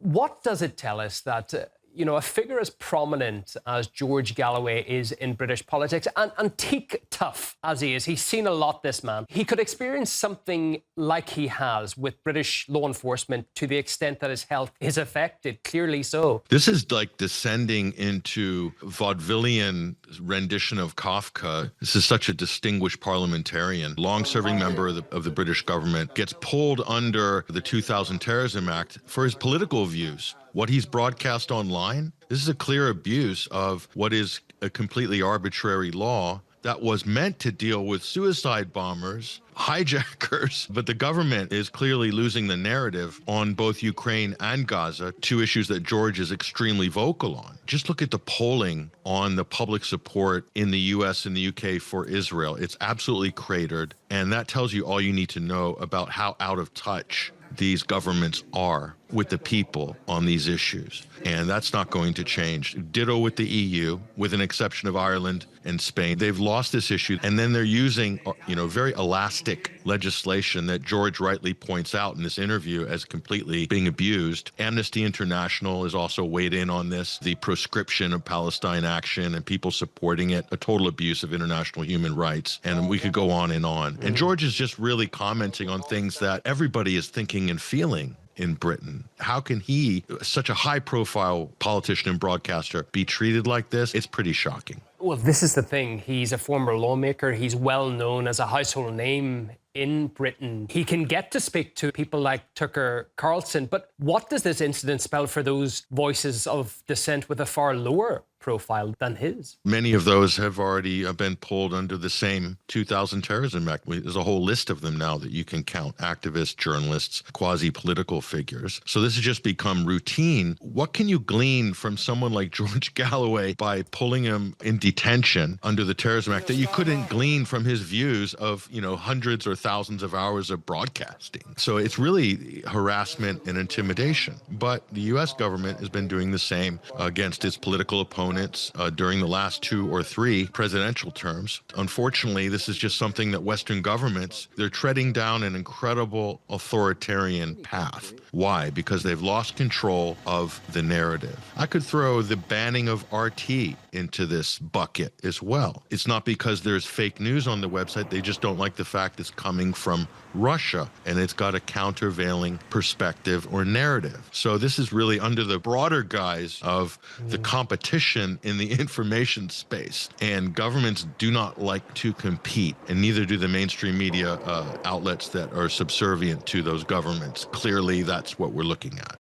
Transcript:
What does it tell us that, a figure as prominent as George Galloway is in British politics, and antique tough as he is, he's seen a lot, this man, he could experience something like he has with British law enforcement to the extent that his health is affected, clearly so. This is like descending into vaudevillian rendition of Kafka. This is such a distinguished parliamentarian, long-serving member of the British government, gets pulled under the 2000 Terrorism Act for his political views. What he's broadcast online, this is a clear abuse of what is a completely arbitrary law that was meant to deal with suicide bombers, hijackers, but the government is clearly losing the narrative on both Ukraine and Gaza, two issues that George is extremely vocal on. Just look at the polling on the public support in the US and the UK for Israel. It's absolutely cratered, and that tells you all you need to know about how out of touch these governments are with the people on these issues. And that's not going to change. Ditto with the EU, with an exception of Ireland and Spain. They've lost this issue, and then they're using, very elastic legislation that George rightly points out in this interview as completely being abused. Amnesty International has also weighed in on this, the proscription of Palestine action and people supporting it, a total abuse of international human rights. And we could go on and on. And George is just really commenting on things that everybody is thinking and feeling in Britain. How can he, such a high-profile politician and broadcaster, be treated like this? It's pretty shocking. Well, this is the thing. He's a former lawmaker. He's well known as a household name in Britain. He can get to speak to people like Tucker Carlson. But what does this incident spell for those voices of dissent with a far lower profile than his? Many of those have already been pulled under the same 2000 Terrorism Act. There's a whole list of them now that you can count: activists, journalists, quasi-political figures. So this has just become routine. What can you glean from someone like George Galloway by pulling him in detention under the Terrorism Act that you couldn't glean from his views of, hundreds or thousands of hours of broadcasting? So it's really harassment and intimidation. But the U.S. government has been doing the same against its political opponents during the last 2 or 3 presidential terms. Unfortunately, this is just something that Western governments, they're treading down an incredible authoritarian path. Why? Because they've lost control of the narrative. I could throw the banning of RT into this bucket as well. It's not because there's fake news on the website. They just don't like the fact it's coming from Russia and it's got a countervailing perspective or narrative. So this is really under the broader guise of the competition in the information space. And governments do not like to compete, and neither do the mainstream media outlets that are subservient to those governments. Clearly, that's what we're looking at.